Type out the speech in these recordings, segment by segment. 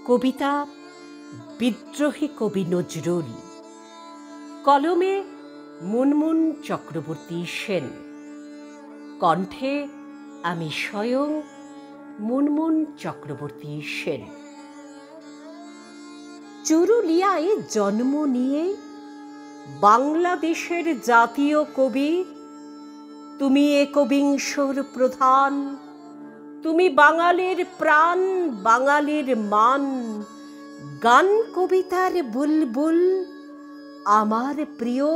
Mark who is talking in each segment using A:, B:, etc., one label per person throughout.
A: কবিতা বিদ্রোহী কবি নজরুল, কলমে মুনমুন চক্রবর্তী সেন, কণ্ঠে আমি স্বয়ং মুনমুন চক্রবর্তী সেন। চুরুলিয়ায় জন্ম নিয়ে বাংলাদেশের জাতীয় কবি তুমি একবিংশর প্রধান, তুমি বাঙালির প্রাণ, বাঙালির মান, গান কবিতার বুলবুল, আমার প্রিয়,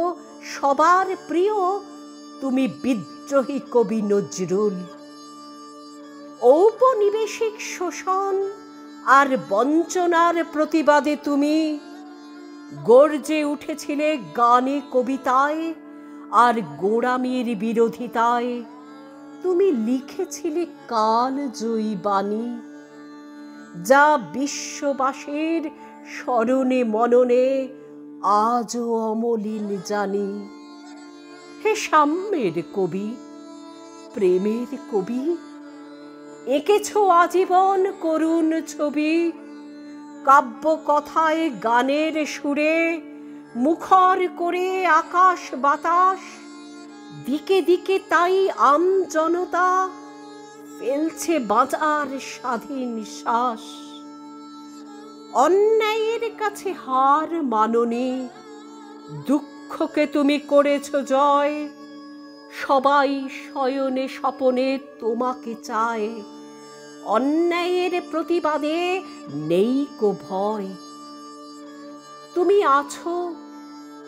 A: সবার প্রিয় তুমি বিদ্রোহী কবি নজরুল। ঔপনিবেশিক শোষণ আর বঞ্চনার প্রতিবাদে তুমি গর্জে উঠেছিলে গানে কবিতায়, আর গোঁড়ামির বিরোধিতায় তুমি লিখেছিলে কালজয়ী বাণী, যা বিশ্ববাসীর স্মরণে মননে আজও অমলিন জানি। হে সাম্যের কবি, প্রেমের কবি, এঁকেছ আজীবন করুণ ছবি, কাব্য কথায় গানের সুরে মুখর করে আকাশ বাতাস, দিকে দিকে তাই আম জনতা ফেলছে বাঁচার স্বাধীন শ্বাস। অন্যায়ের কাছে হার মাননি, দুঃখকে তুমি করেছ জয়, সবাই শয়নে স্বপনে তোমাকে চায়, অন্যায়ের প্রতিবাদে নেই কো ভয়। তুমি আছো,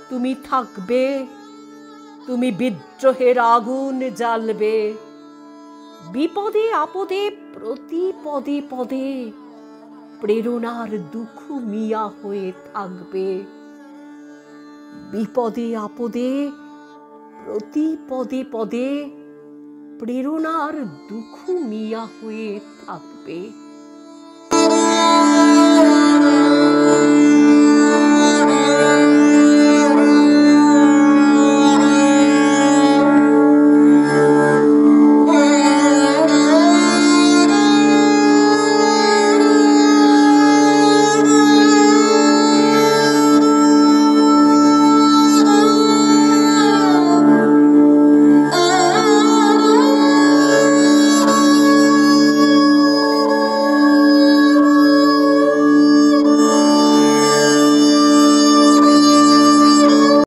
A: তুমি থাকবে, তুমি বিদ্রোহের আগুন জ্বালবে, বিপদে আপদে প্রতি পদে পদে প্রেরণার দুঃখ মিয়া হয়ে থাকবে, বিপদে আপদে প্রতি পদে পদে প্রেরণার দুঃখ মিয়া হয়ে থাকবে।